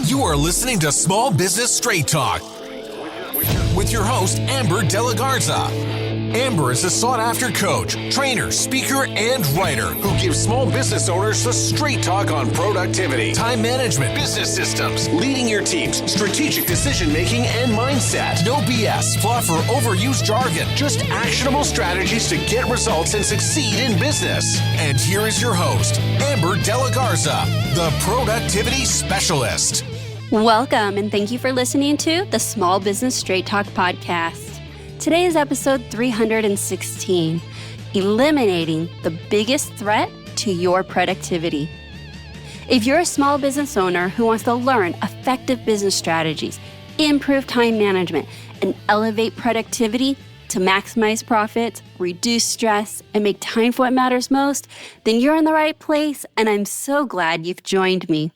You are listening to Small Business Straight Talk with your host, Amber De La Garza. Amber is a sought-after coach, trainer, speaker, and writer who gives small business owners the straight talk on productivity, time management, business systems, leading your teams, strategic decision-making, and mindset. No BS, fluff, or overused jargon. Just actionable strategies to get results and succeed in business. And here is your host, Amber De La Garza, the Productivity Specialist. Welcome, and thank you for listening to the Small Business Straight Talk podcast. Today is episode 316, Eliminating the Biggest Threat to Your Productivity. If you're a small business owner who wants to learn effective business strategies, improve time management, and elevate productivity to maximize profits, reduce stress, and make time for what matters most, then you're in the right place, and I'm so glad you've joined me.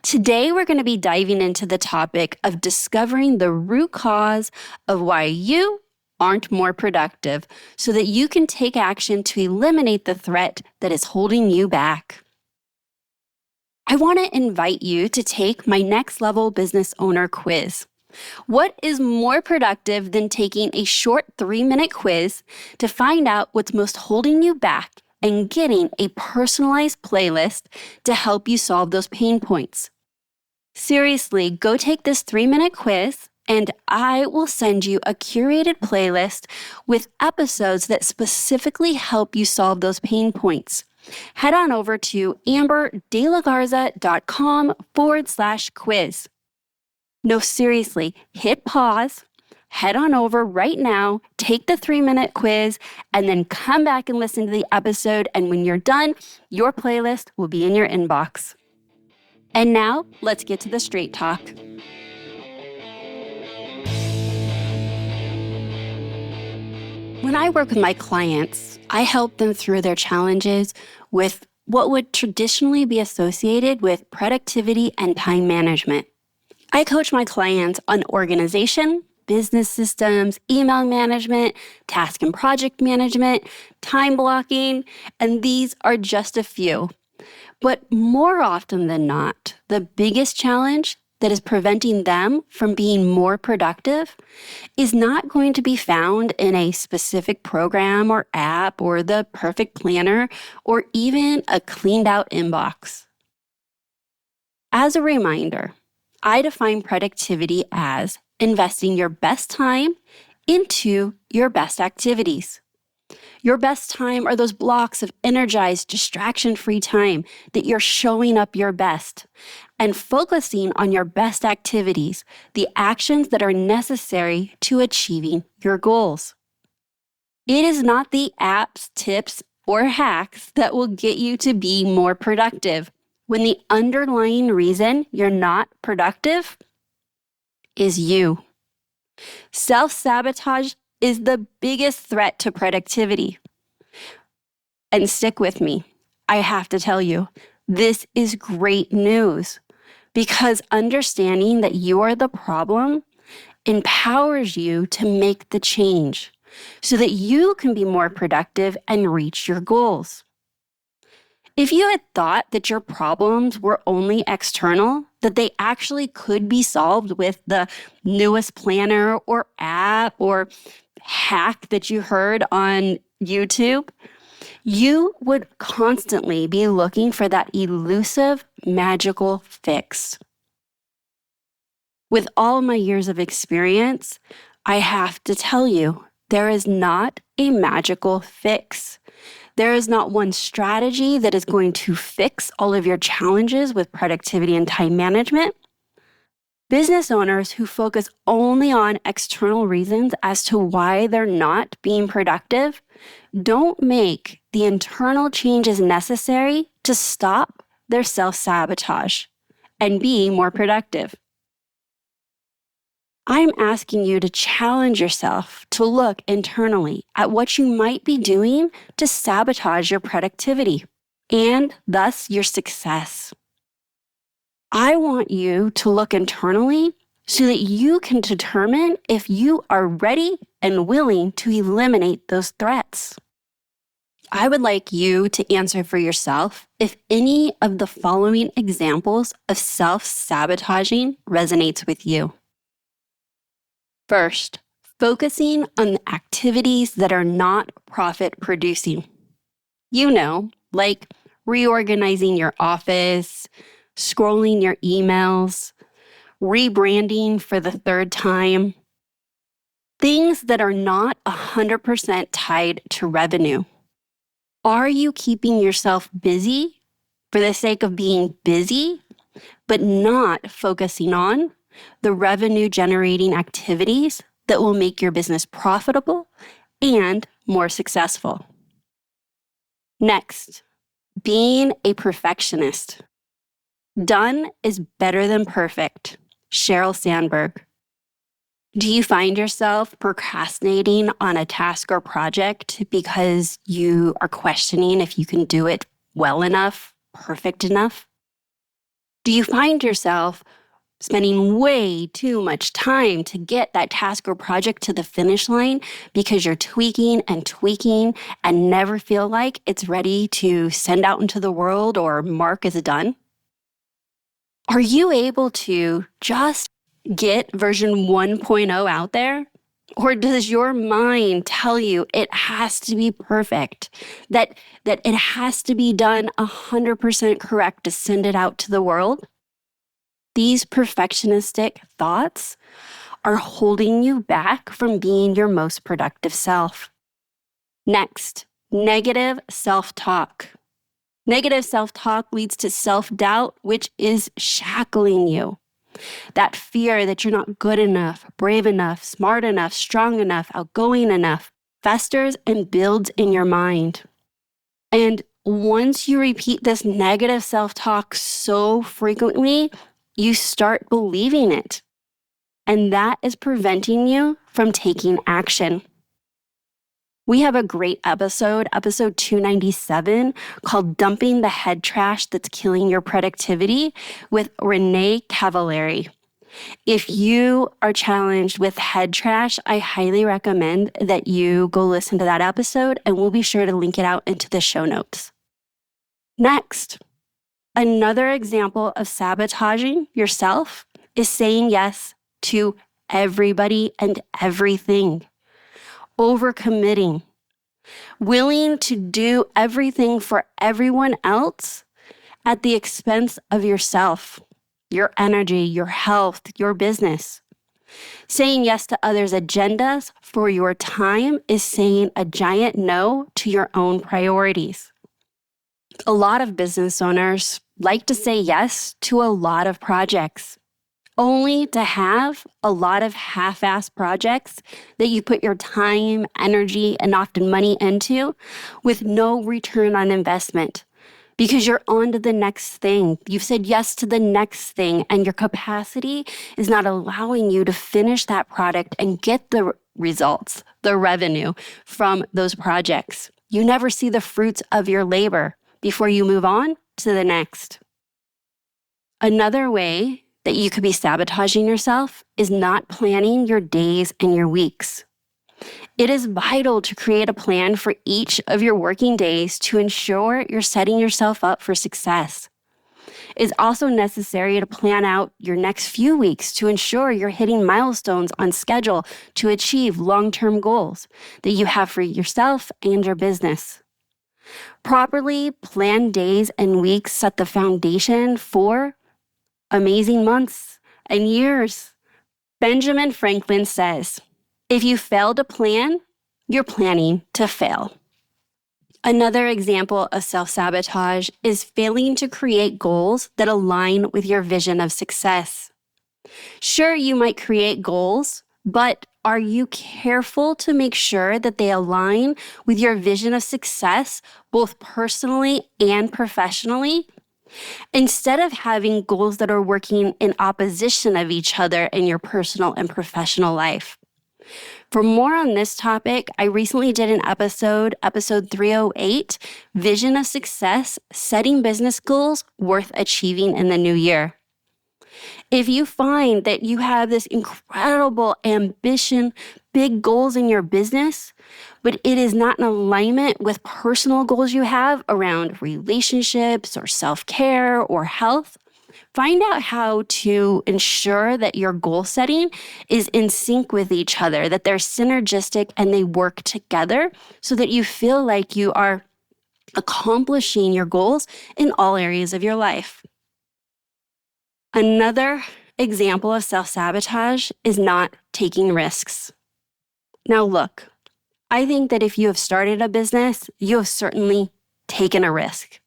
Today, we're going to be diving into the topic of discovering the root cause of why you aren't more productive so that you can take action to eliminate the threat that is holding you back. I want to invite you to take my next level business owner quiz. What is more productive than taking a short 3-minute quiz to find out what's most holding you back and getting a personalized playlist to help you solve those pain points? Seriously, go take this 3-minute quiz and I will send you a curated playlist with episodes that specifically help you solve those pain points. Head on over to amberdelagarza.com/quiz. No, seriously, hit pause, head on over right now, take the 3-minute quiz, and then come back and listen to the episode. And when you're done, your playlist will be in your inbox. And now, let's get to the straight talk. When I work with my clients, I help them through their challenges with what would traditionally be associated with productivity and time management. I coach my clients on organization, business systems, email management, task and project management, time blocking, and these are just a few. But more often than not, the biggest challenge that is preventing them from being more productive is not going to be found in a specific program or app or the perfect planner or even a cleaned out inbox. As a reminder, I define productivity as investing your best time into your best activities. Your best time are those blocks of energized, distraction-free time that you're showing up your best and focusing on your best activities, the actions that are necessary to achieving your goals. It is not the apps, tips, or hacks that will get you to be more productive when the underlying reason you're not productive is you. Self-sabotage is the biggest threat to productivity. And stick with me. I have to tell you, this is great news because understanding that you are the problem empowers you to make the change so that you can be more productive and reach your goals. If you had thought that your problems were only external, that they actually could be solved with the newest planner or app or hack that you heard on YouTube, you would constantly be looking for that elusive, magical fix. With all my years of experience, I have to tell you, there is not a magical fix. There is not one strategy that is going to fix all of your challenges with productivity and time management. Business owners who focus only on external reasons as to why they're not being productive don't make the internal changes necessary to stop their self-sabotage and be more productive. I'm asking you to challenge yourself to look internally at what you might be doing to sabotage your productivity and thus your success. I want you to look internally so that you can determine if you are ready and willing to eliminate those threats. I would like you to answer for yourself if any of the following examples of self-sabotaging resonates with you. First, focusing on the activities that are not profit producing. Like reorganizing your office, scrolling your emails, rebranding for the third time. Things that are not 100% tied to revenue. Are you keeping yourself busy for the sake of being busy, but not focusing on the revenue generating activities that will make your business profitable and more successful? Next, being a perfectionist. Done is better than perfect. Sheryl Sandberg. Do you find yourself procrastinating on a task or project because you are questioning if you can do it well enough, perfect enough? Do you find yourself spending way too much time to get that task or project to the finish line because you're tweaking and never feel like it's ready to send out into the world or mark as done? Are you able to just get version 1.0 out there? Or does your mind tell you it has to be perfect, that it has to be done 100% correct to send it out to the world? These perfectionistic thoughts are holding you back from being your most productive self. Next, negative self-talk. Negative self-talk leads to self-doubt, which is shackling you. That fear that you're not good enough, brave enough, smart enough, strong enough, outgoing enough festers and builds in your mind. And once you repeat this negative self-talk so frequently, you start believing it. And that is preventing you from taking action. We have a great episode 297, called Dumping the Head Trash That's Killing Your Productivity with Renee Cavallari. If you are challenged with head trash, I highly recommend that you go listen to that episode, and we'll be sure to link it out into the show notes. Next, another example of sabotaging yourself is saying yes to everybody and everything. Overcommitting, willing to do everything for everyone else at the expense of yourself, your energy, your health, your business. Saying yes to others' agendas for your time is saying a giant no to your own priorities. A lot of business owners like to say yes to a lot of projects, only to have a lot of half-assed projects that you put your time, energy, and often money into with no return on investment because you're on to the next thing. You've said yes to the next thing, and your capacity is not allowing you to finish that product and get the results, the revenue from those projects. You never see the fruits of your labor before you move on to the next. Another way that you could be sabotaging yourself is not planning your days and your weeks. It is vital to create a plan for each of your working days to ensure you're setting yourself up for success. It's also necessary to plan out your next few weeks to ensure you're hitting milestones on schedule to achieve long-term goals that you have for yourself and your business. Properly planned days and weeks set the foundation for amazing months and years. Benjamin Franklin says, if you fail to plan, you're planning to fail. Another example of self-sabotage is failing to create goals that align with your vision of success. Sure, you might create goals, but are you careful to make sure that they align with your vision of success, both personally and professionally? Instead of having goals that are working in opposition of each other in your personal and professional life. For more on this topic, I recently did an episode 308, Vision of Success, Setting Business Goals Worth Achieving in the New Year. If you find that you have this incredible ambition, big goals in your business, but it is not in alignment with personal goals you have around relationships or self-care or health, find out how to ensure that your goal setting is in sync with each other, that they're synergistic and they work together so that you feel like you are accomplishing your goals in all areas of your life. Another example of self-sabotage is not taking risks. Now look, I think that if you have started a business, you have certainly taken a risk.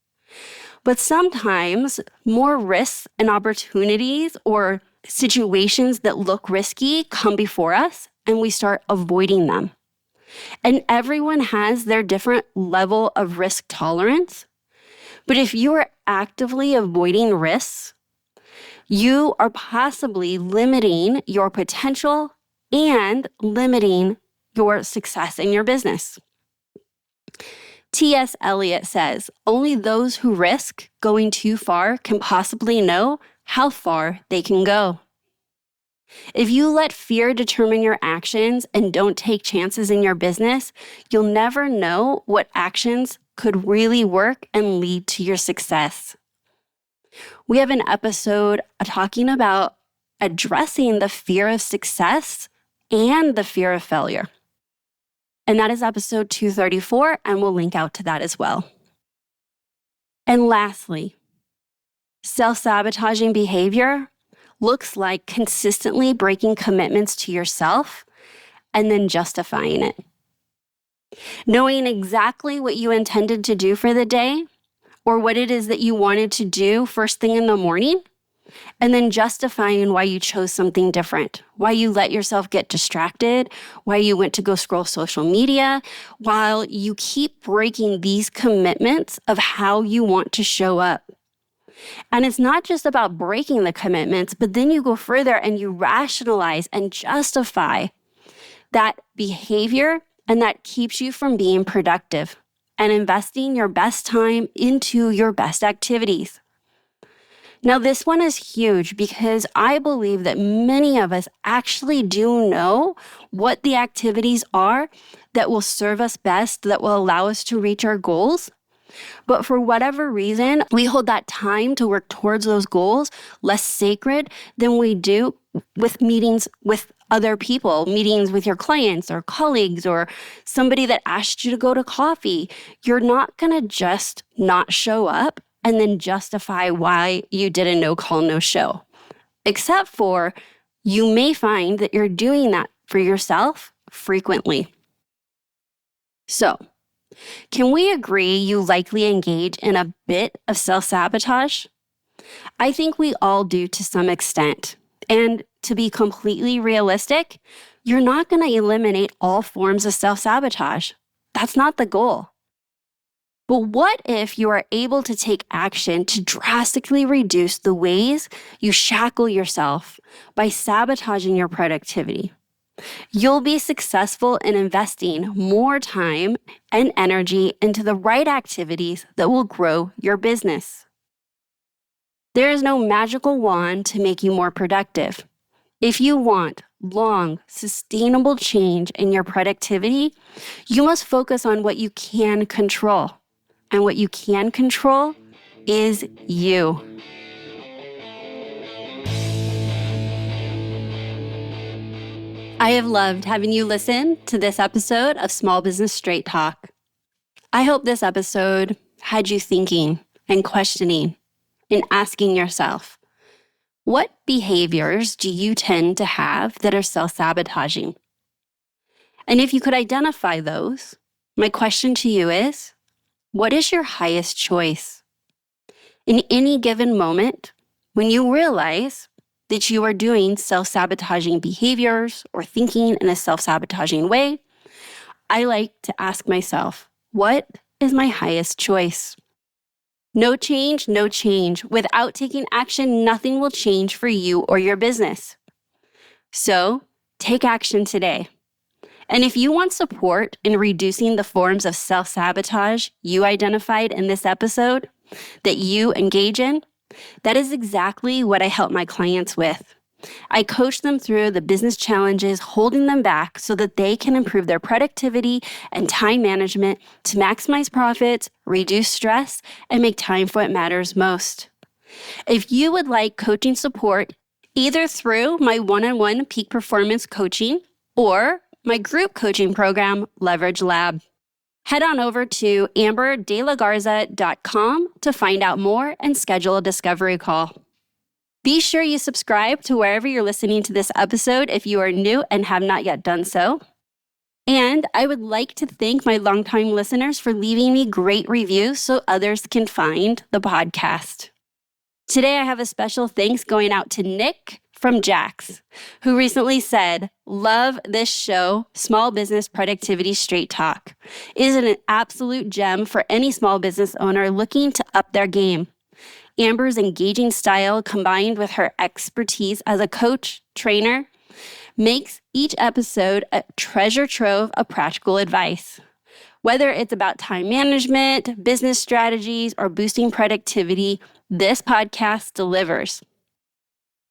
But sometimes more risks and opportunities or situations that look risky come before us and we start avoiding them. And everyone has their different level of risk tolerance. But if you are actively avoiding risks, you are possibly limiting your potential and limiting your success in your business. T.S. Eliot says, only those who risk going too far can possibly know how far they can go. If you let fear determine your actions and don't take chances in your business, you'll never know what actions could really work and lead to your success. We have an episode talking about addressing the fear of success and the fear of failure. And that is episode 234, and we'll link out to that as well. And lastly, self-sabotaging behavior looks like consistently breaking commitments to yourself and then justifying it. Knowing exactly what you intended to do for the day or what it is that you wanted to do first thing in the morning, and then justifying why you chose something different, why you let yourself get distracted, why you went to go scroll social media, while you keep breaking these commitments of how you want to show up. And it's not just about breaking the commitments, but then you go further and you rationalize and justify that behavior, and that keeps you from being productive and investing your best time into your best activities. Now, this one is huge because I believe that many of us actually do know what the activities are that will serve us best, that will allow us to reach our goals. But for whatever reason, we hold that time to work towards those goals less sacred than we do with meetings with other people, meetings with your clients or colleagues or somebody that asked you to go to coffee. You're not going to just not show up and then justify why you did a no call, no show. Except for you may find that you're doing that for yourself frequently. So, can we agree you likely engage in a bit of self-sabotage? I think we all do to some extent. And to be completely realistic, you're not going to eliminate all forms of self-sabotage. That's not the goal. But what if you are able to take action to drastically reduce the ways you shackle yourself by sabotaging your productivity? You'll be successful in investing more time and energy into the right activities that will grow your business. There is no magical wand to make you more productive. If you want long, sustainable change in your productivity, you must focus on what you can control. And what you can control is you. I have loved having you listen to this episode of Small Business Straight Talk. I hope this episode had you thinking and questioning and asking yourself, what behaviors do you tend to have that are self-sabotaging? And if you could identify those, my question to you is, what is your highest choice? In any given moment, when you realize that you are doing self-sabotaging behaviors or thinking in a self-sabotaging way, I like to ask myself, what is my highest choice? No change, no change. Without taking action, nothing will change for you or your business. So take action today. And if you want support in reducing the forms of self-sabotage you identified in this episode that you engage in, That is exactly what I help my clients with. I coach them through the business challenges holding them back so that they can improve their productivity and time management to maximize profits, reduce stress, and make time for what matters most. If you would like coaching support, either through my one-on-one peak performance coaching or my group coaching program, Leverage Lab, head on over to amberdelagarza.com to find out more and schedule a discovery call. Be sure you subscribe to wherever you're listening to this episode if you are new and have not yet done so. And I would like to thank my longtime listeners for leaving me great reviews so others can find the podcast. Today, I have a special thanks going out to Nick from Jax, who recently said, "Love this show, Small Business Productivity Straight Talk. It is an absolute gem for any small business owner looking to up their game. Amber's engaging style combined with her expertise as a coach, trainer, makes each episode a treasure trove of practical advice. Whether it's about time management, business strategies, or boosting productivity, this podcast delivers.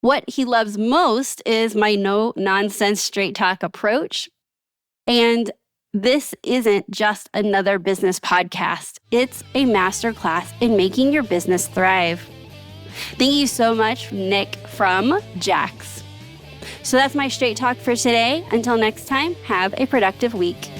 What he loves most is my no-nonsense straight talk approach. And this isn't just another business podcast. It's a masterclass in making your business thrive." Thank you so much, Nick from Jax. So that's my straight talk for today. Until next time, have a productive week.